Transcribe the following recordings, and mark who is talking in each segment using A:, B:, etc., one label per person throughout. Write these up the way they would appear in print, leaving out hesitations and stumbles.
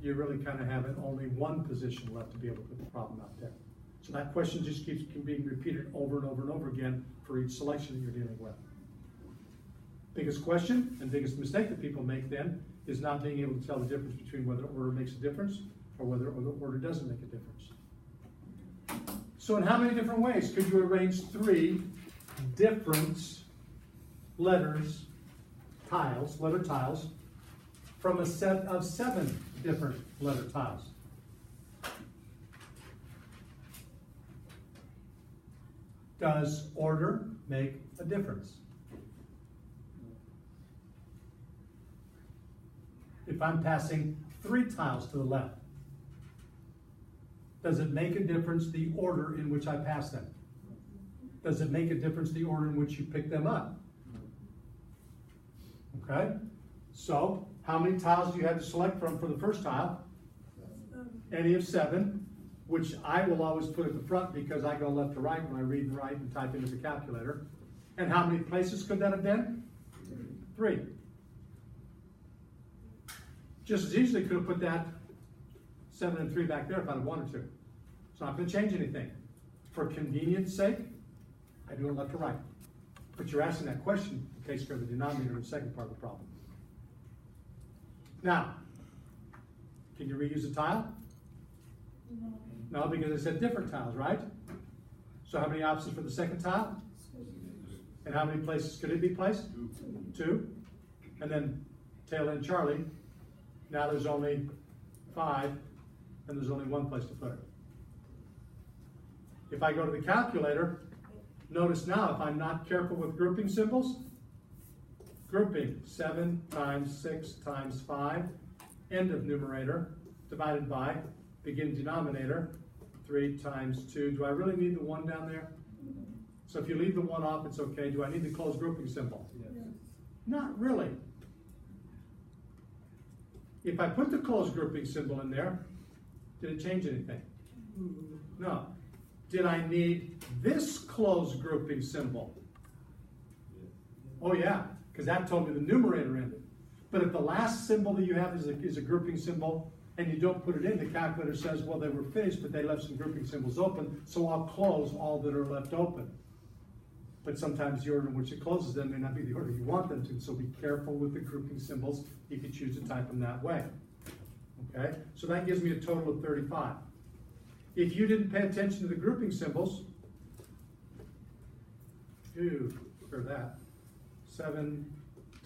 A: you're really kind of having only one position left to be able to put the problem out there. So that question just keeps being repeated over and over and over again for each selection that you're dealing with. Biggest question and biggest mistake that people make then is not being able to tell the difference between whether order makes a difference or whether order doesn't make a difference. So in how many different ways could you arrange 3 different letter tiles, from a set of 7 different letter tiles? Does order make a difference? If I'm passing 3 tiles to the left, does it make a difference the order in which I pass them? Does it make a difference the order in which you pick them up? Okay, so how many tiles do you have to select from for the first tile? Any of 7, which I will always put at the front because I go left to right when I read and write and type into the calculator. And how many places could that have been? 3. Just as easily could have put that 7 and 3 back there if I'd have wanted to. It's not going to change anything. For convenience sake, I do it left to right. But you're asking that question in case for the denominator in the second part of the problem. Now, can you reuse a tile? No, because I said different tiles, right? So how many options for the second tile? And how many places could it be placed? 2. And then tail end Charlie. Now there's only 5, and there's only 1 place to put it. If I go to the calculator, notice now if I'm not careful with grouping symbols, grouping 7 times 6 times 5, end of numerator, divided by begin denominator, 3 times 2. Do I really need the 1 down there? So if you leave the 1 off, it's okay. Do I need the closed grouping symbol? Yes. Not really. If I put the closed grouping symbol in there, did it change anything? No. Did I need this closed grouping symbol? Oh yeah, because that told me the numerator ended. But if the last symbol that you have is a grouping symbol, and you don't put it in, the calculator says, well, they were finished, but they left some grouping symbols open, so I'll close all that are left open. But sometimes the order in which it closes them may not be the order you want them to, so be careful with the grouping symbols. You can choose to type them that way. Okay, so that gives me a total of 35. If you didn't pay attention to the grouping symbols, for that, 7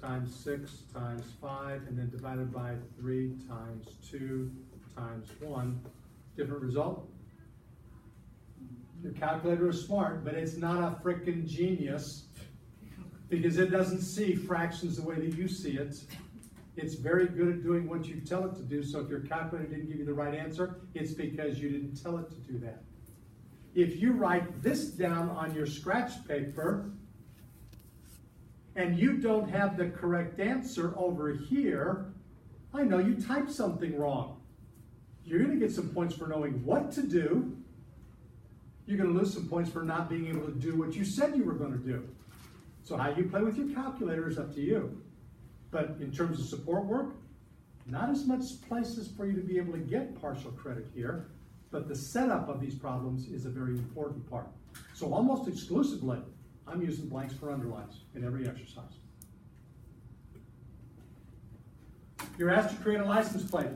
A: times 6 times 5, and then divided by 3 times 2 times 1, different result? Your calculator is smart, but it's not a frickin' genius because it doesn't see fractions the way that you see it. It's very good at doing what you tell it to do, so if your calculator didn't give you the right answer, it's because you didn't tell it to do that. If you write this down on your scratch paper and you don't have the correct answer over here, I know you typed something wrong. You're going to get some points for knowing what to do. You're going to lose some points for not being able to do what you said you were going to do. So how you play with your calculator is up to you. But in terms of support work, not as much places for you to be able to get partial credit here, but the setup of these problems is a very important part. So almost exclusively, I'm using blanks for underlines in every exercise. You're asked to create a license plate.